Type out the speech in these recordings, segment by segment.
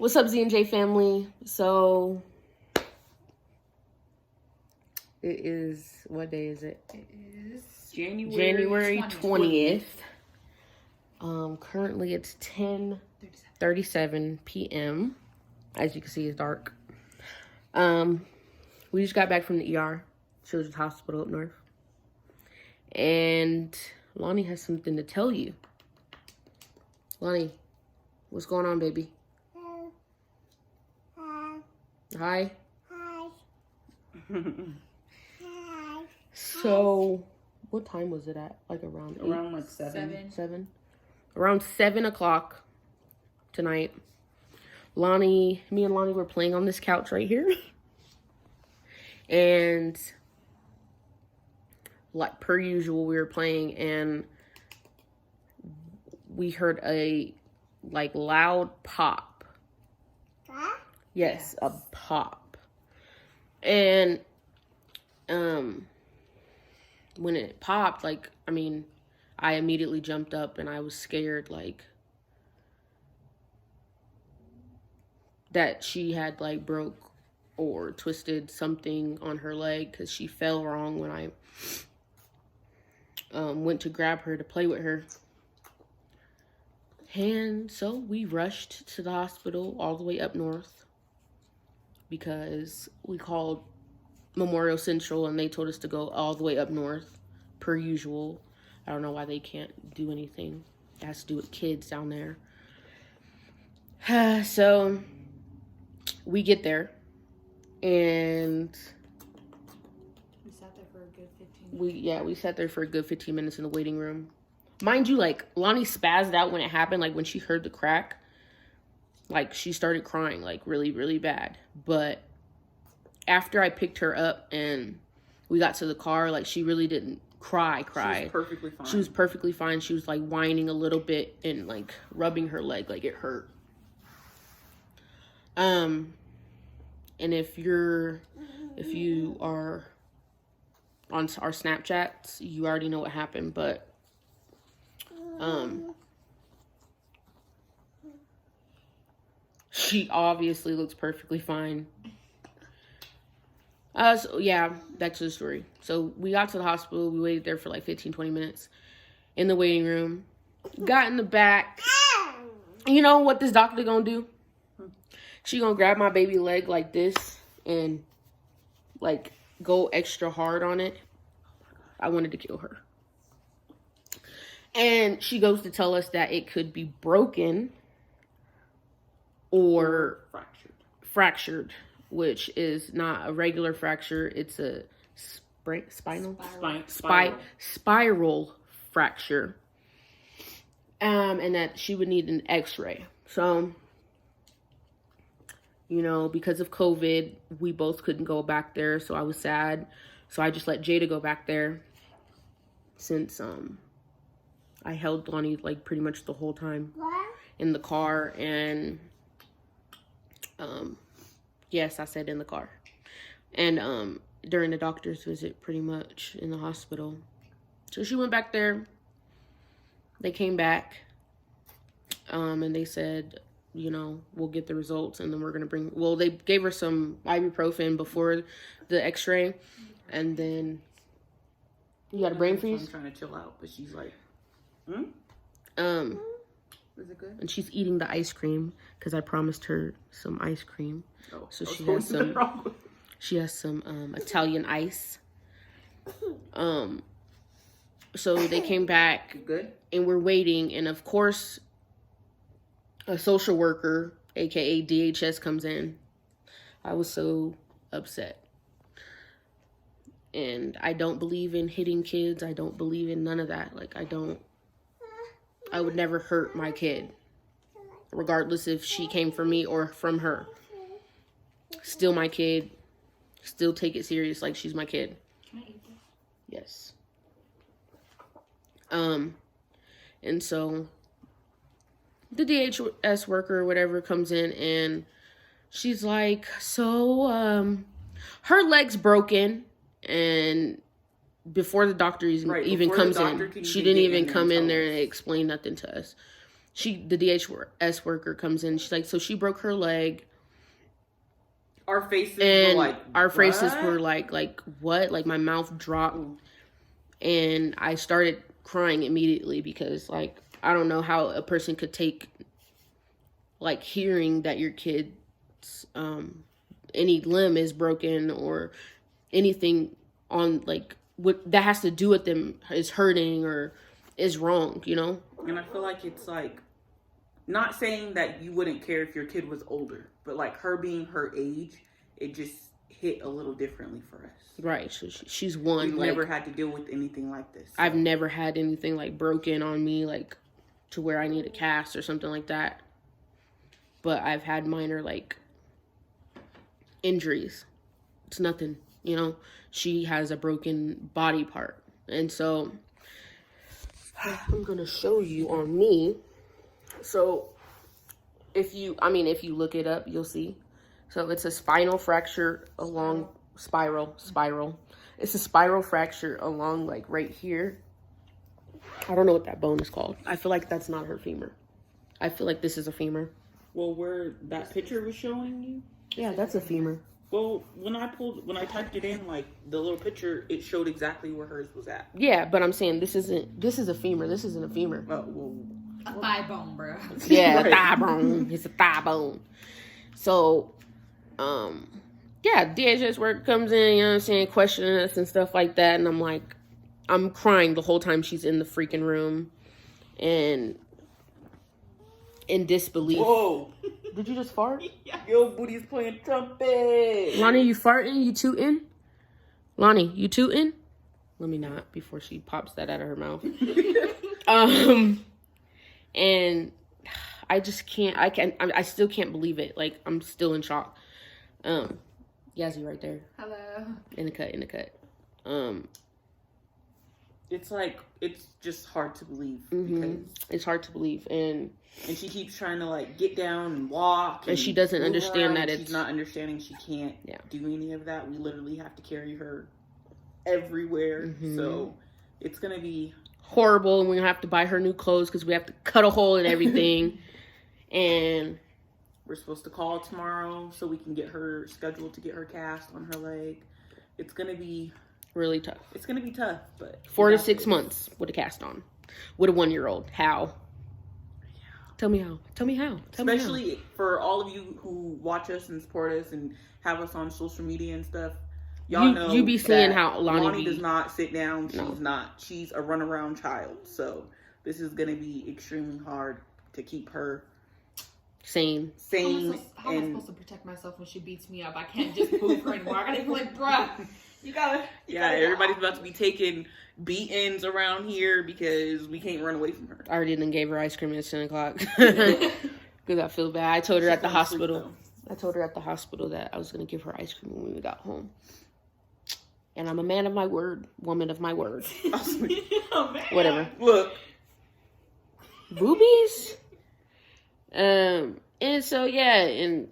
What's up, Z&Jay family? So, it is, what day is it? It is January 20th. Currently it's 10:37 p.m. As you can see, it's dark. We just got back from the ER, Children's Hospital up north. And Lonnie has something to tell you. Lonnie, what's going on, baby? Hi. Hi. So, what time was it at? Like around 8? Around like 7. 7? Around 7 o'clock tonight. Me and Lonnie were playing on this couch right here. And like per usual, we were playing and we heard a like loud pop. Huh? Yes, a pop. And when it popped, like, I mean, I immediately jumped up and I was scared, like, that she had, like, broke or twisted something on her leg because she fell wrong when I went to grab her to play with her. And so we rushed to the hospital all the way up north because we called Memorial Central and they told us to go all the way up north per usual. I don't know why they can't do anything. It has to do with kids down there. So we get there and We sat there for a good 15 minutes. we sat there for a good 15 minutes in the waiting room. Mind you, like, Lonnie spazzed out when it happened, like, when she heard the crack. Like, she started crying, like, really, really bad. But after I picked her up and we got to the car, like, she really didn't cry. She was perfectly fine. She was perfectly fine. She was, like, whining a little bit and, like, rubbing her leg, like, it hurt. And if you are on our Snapchats, you already know what happened, but she obviously looks perfectly fine. So yeah, back to the story. So we got to the hospital. We waited there for like 15-20 minutes in the waiting room. Got in the back. You know what this doctor gonna do? She gonna grab my baby leg like this and like go extra hard on it. I wanted to kill her. And she goes to tell us that it could be broken or fractured, which is not a regular fracture. It's a spiral fracture. And that she would need an x-ray. So, you know, because of COVID, we both couldn't go back there. So I was sad. So I just let Jada go back there since, I held Lonnie like pretty much the whole time in the car. And yes, I said in the car. And during the doctor's visit, pretty much in the hospital. So she went back there. They came back and they said, you know, we'll get the results and then we're gonna they gave her some ibuprofen before the x-ray. And then you got a brain freeze? I'm trying to chill out, but she's like, Is it good? And she's eating the ice cream because I promised her some ice cream. Oh, so she has some. She has some Italian ice. So they came back. Good. And we're waiting, and of course, a social worker, aka DHS, comes in. I was so upset. And I don't believe in hitting kids. I don't believe in none of that. Like, I would never hurt my kid, regardless if she came from me or from her. Still my kid. Still take it serious like she's my kid. Can I eat this? Yes. And so the DHS worker or whatever comes in and she's like, so, her leg's broken. And before the doctor even comes in, she didn't even come in there and explain nothing to us. the DHS worker comes in. She's like, so she broke her leg. Our faces And were like, our faces what? were like, what? Like, my mouth dropped. And I started crying immediately because, like, I don't know how a person could take, like, hearing that your kid's, any limb is broken or anything on, like, what that has to do with them is hurting or is wrong, you know? And I feel like it's, like, not saying that you wouldn't care if your kid was older, but, like, her being her age, it just hit a little differently for us. Right. So she's one. We've like, never had to deal with anything like this. So. I've never had anything, like, broken on me, like, to where I need a cast or something like that. But I've had minor, like, injuries. It's nothing, you know? She has a broken body part. And so, I'm going to show you on me. So, if you look it up, you'll see. So, it's a spinal fracture along spiral. It's a spiral fracture along, like, right here. I don't know what that bone is called. I feel like that's not her femur. I feel like this is a femur. Well, where that picture was showing you? Yeah, that's a femur. Well, when I typed it in, like, the little picture, it showed exactly where hers was at. Yeah, but I'm saying this is a femur. This isn't a femur. Oh, well. A thigh bone, bro. Yeah, Right. a thigh bone. It's a thigh bone. So, yeah, DHS work comes in, you know what I'm saying, questioning us and stuff like that. And I'm like, I'm crying the whole time she's in the freaking room. And in disbelief. Whoa. Did you just fart? Yeah. Yo, booty's playing trumpet. Lonnie, you farting? You tooting? Lonnie, you tooting? Let me not before she pops that out of her mouth. And I just can't, I still can't believe it. Like, I'm still in shock. Yazzie right there. Hello. In the cut. It's like, it's just hard to believe. Mhm. Because, It's hard to believe. And she keeps trying to, like, get down and walk. And she doesn't move understand around, that and it's... She's not understanding she can't do any of that. We literally have to carry her everywhere. Mhm. So, it's going to be... horrible, and we have to buy her new clothes because we have to cut a hole in everything. And we're supposed to call tomorrow so we can get her scheduled to get her cast on her leg. It's going to be... really tough. It's going to be tough, but... 4 to 6 months with a cast on. With a 1-year-old. How? Tell me how. Especially for all of you who watch us and support us and have us on social media and stuff. Y'all know you be seeing that how Lonnie does not sit down. No. She's a runaround child. So this is going to be extremely hard to keep her sane. How am I supposed to protect myself when she beats me up? I can't just move her anymore. I gotta be like, bruh, you gotta everybody's about to be taking beatings around here because we can't run away from her. I already done gave her ice cream at 10 o'clock. Because I feel bad. I told her at the hospital. That I was going to give her ice cream when we got home. And I'm a man of my word. Woman of my word. Oh, man. Whatever. Look. Boobies? And so, yeah. And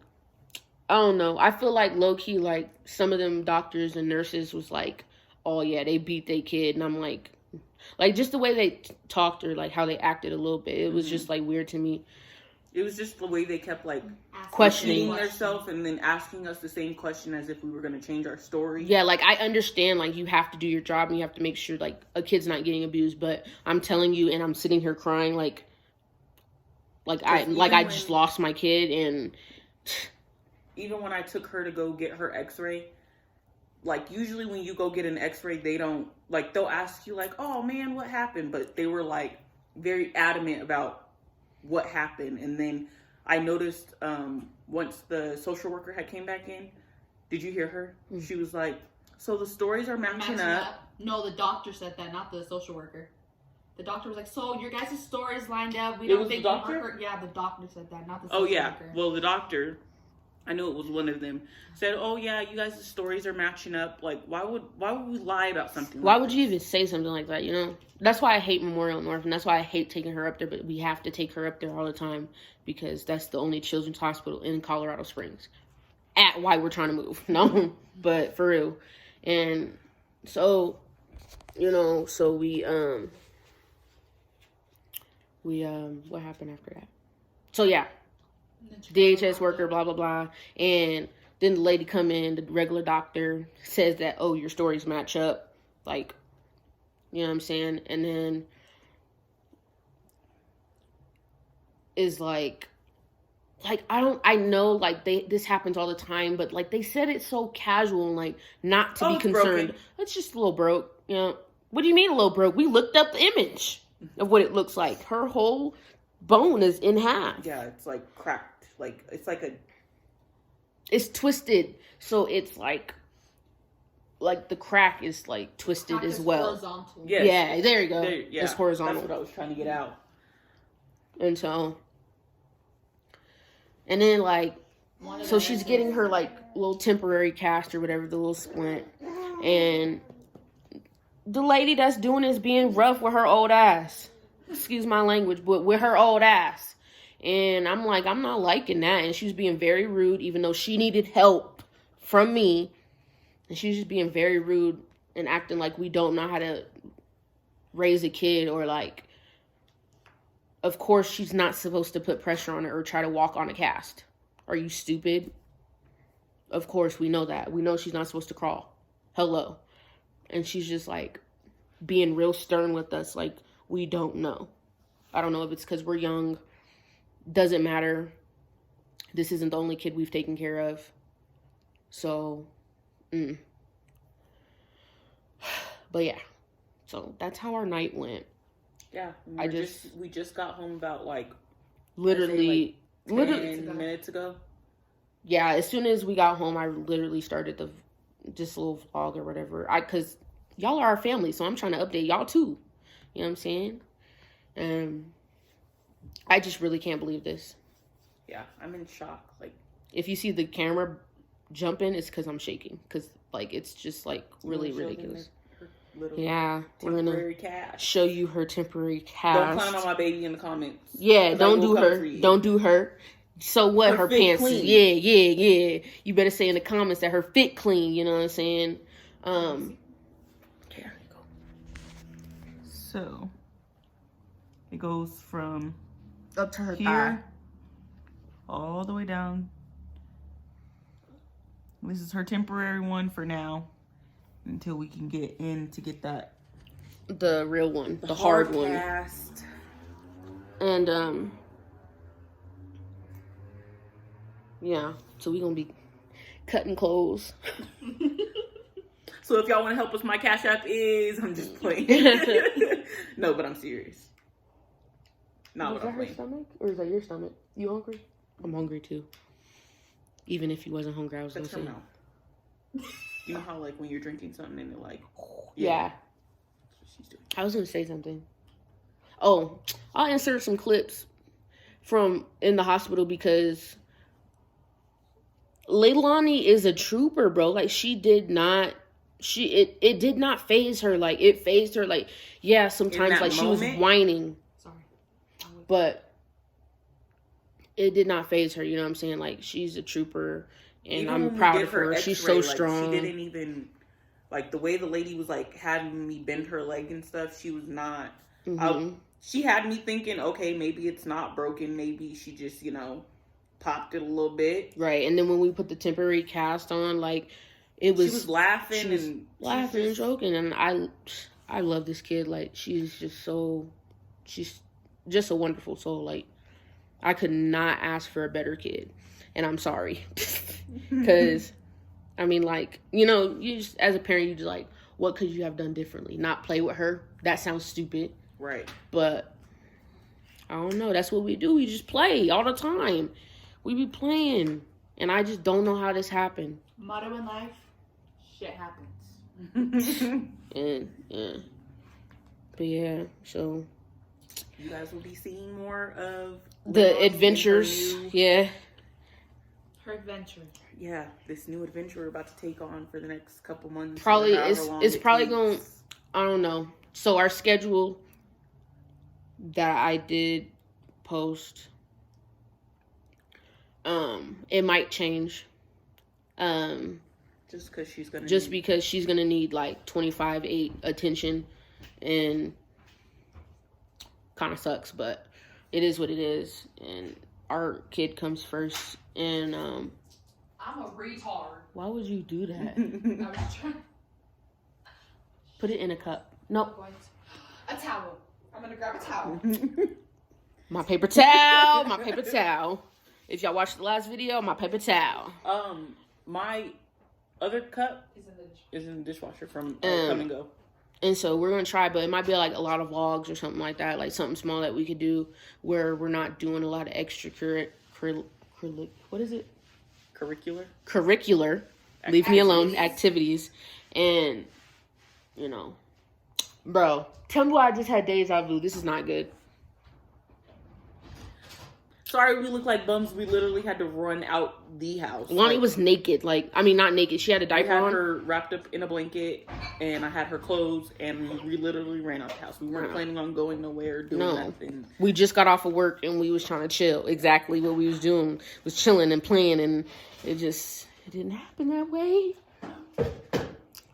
I don't know. I feel like low-key, like, some of them doctors and nurses was like, oh, yeah, they beat their kid. And I'm like, just the way they talked or, like, how they acted a little bit. It was just, like, weird to me. It was just the way they kept, like, questioning themselves and then asking us the same question as if we were going to change our story. Yeah, like, I understand, like, you have to do your job and you have to make sure, like, a kid's not getting abused. But I'm telling you, and I'm sitting here crying, I just lost my kid. And even when I took her to go get her x-ray, like, usually when you go get an x-ray, they don't, like, they'll ask you, like, oh, man, what happened? But they were, like, very adamant about what happened. And then I noticed once the social worker had came back in, did you hear her? Mm-hmm. She was like, so the stories are matching up. No, the doctor said that, not the social worker. The doctor was like, so your guys' stories lined up. We don't think you hurt her. Yeah, the doctor said that, not the social worker. Well, the doctor, I knew it was one of them, said, oh yeah, you guys' stories are matching up. Like, why would we lie about something why would you even say something like that, you know? That's why I hate Memorial North, and that's why I hate taking her up there, but we have to take her up there all the time because that's the only children's hospital in Colorado Springs. At why we're trying to move. No, but for real. And so, you know, so we what happened after that? So yeah, DHS worker, blah blah blah, and then the lady come in, the regular doctor says that, oh, your stories match up, like, you know what I'm saying, and then is like I know, like, this happens all the time, but like they said it so casual and like not to be concerned. Broken. It's just a little broke, you know. What do you mean a little broke? We looked up the image of what it looks like. Her whole bone is in half. Yeah, it's like cracked. Like it's twisted, so it's like the crack is like twisted as well. Horizontal. Yes. Yeah, there you go. It's horizontal. That's what I was trying to get out. And then like, so she's getting her like little temporary cast or whatever, the little splint, and the lady that's doing is being rough with her old ass. Excuse my language, but with her old ass. And I'm like, I'm not liking that. And she's being very rude, even though she needed help from me. And she's just being very rude and acting like we don't know how to raise a kid, or like, of course she's not supposed to put pressure on her or try to walk on a cast. Are you stupid? Of course we know that. We know she's not supposed to crawl. Hello. And she's just like being real stern with us, like we don't know. I don't know if it's because we're young. Doesn't matter. This isn't the only kid we've taken care of. So, But yeah. So that's how our night went. Yeah. We just got home about like literally 10 minutes ago. Yeah, as soon as we got home, I literally started this little vlog or whatever. Cause y'all are our family, so I'm trying to update y'all too. You know what I'm saying? I just really can't believe this. Yeah, I'm in shock. Like, if you see the camera jumping, it's because I'm shaking. Because like it's just like really ridiculous. Yeah, we're gonna show you her temporary cast. Don't clown on my baby in the comments. Yeah, don't do her. Don't do her. So what? Her pants clean. Yeah. You better say in the comments that her fit clean. You know what I'm saying? There you go. So it goes from up to her here thigh, all the way down. This is her temporary one for now, until we can get in to get that the real one, the hard one. Cast. And yeah, so we're gonna be cutting clothes. So if y'all want to help us, my Cash App is, I'm just playing. No, but I'm serious. Is that her stomach or is that your stomach? You hungry? I'm hungry too. Even if you wasn't hungry, I was gonna say. You know how like when you're drinking something and it like, yeah. That's what she's doing. I was gonna say something. Oh, I'll insert some clips from in the hospital because Leilani is a trooper, bro. Like it did not faze her. Like it fazed her. Like, yeah, sometimes like she was whining. Sorry. But it did not faze her, you know what I'm saying? Like she's a trooper and even I'm proud of her. She's so strong. She didn't even like the way the lady was like having me bend her leg and stuff, she was not she had me thinking, okay, maybe it's not broken, maybe she just, you know, popped it a little bit. Right. And then when we put the temporary cast on, like it was, she was laughing and joking, and I love this kid. Like she's just a wonderful soul. Like I could not ask for a better kid, and I'm sorry because I mean, like, you know, you just, as a parent, you just like, what could you have done differently? Not play with her? That sounds stupid, right? But I don't know. That's what we do. We just play all the time. We be playing, and I just don't know how this happened. Motto in life: shit happens. And yeah, but yeah, so you guys will be seeing more of the adventures. Yeah, her adventure. Yeah, this new adventure we're about to take on for the next couple months. Probably it's probably going. I don't know. So our schedule that I did post, it might change. Just because she's gonna need like 25/8 attention, and kind of sucks, but it is what it is, and our kid comes first. And I'm a retard. why would you do that? I was trying. Put it in a cup. Nope. A towel. I'm gonna grab a towel. My paper towel. My paper towel. If y'all watched the last video, my paper towel. My other cup is in the dishwasher from Come and Go. And so we're going to try, but it might be like a lot of vlogs or something like that, like something small that we could do where we're not doing a lot of what is it? Curricular. Leave me alone. Activities. And, you know, bro, tell me why I just had deja vu. This is not good. Sorry, we look like bums. We literally had to run out the house. Lonnie was naked. Like, I mean, not naked. She had a diaper on. I had her wrapped up in a blanket, and I had her clothes, and we literally ran out the house. We weren't planning on going nowhere, doing nothing. We just got off of work, and we was trying to chill. Exactly what we was doing was chilling and playing, and it didn't happen that way.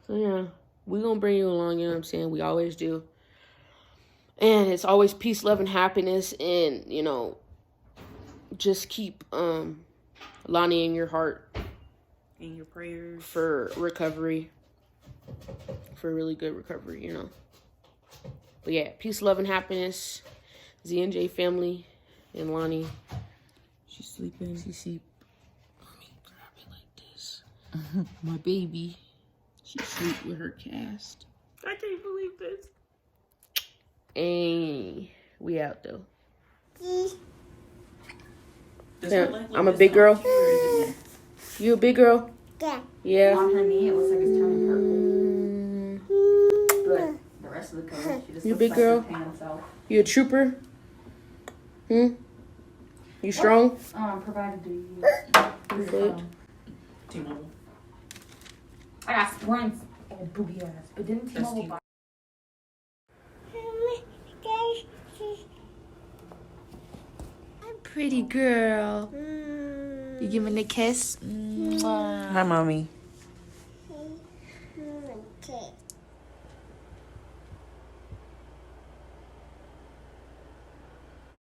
So, yeah, we gonna bring you along, you know what I'm saying? We always do. And it's always peace, love, and happiness, and, you know, just keep Lonnie in your heart. In your prayers. For recovery. For really good recovery, you know. But yeah, peace, love, and happiness. Z&Jay Family and Lonnie. She's sleeping. She's sleep. Let me grab it like this. My baby. She's asleep with her cast. I can't believe this. Hey, we out though. Yeah. I'm a big girl. You a big girl? Yeah. Yeah. On her knee, it looks like it's turning purple. But the rest of the coat, she just You looks big like girl? the tan himself. You a trooper? You strong? Provided to you. Good. T-Mobile. I got sprints and booby ass, but didn't T-Mobile buy? Pretty girl. You giving a kiss? Hi, Mommy.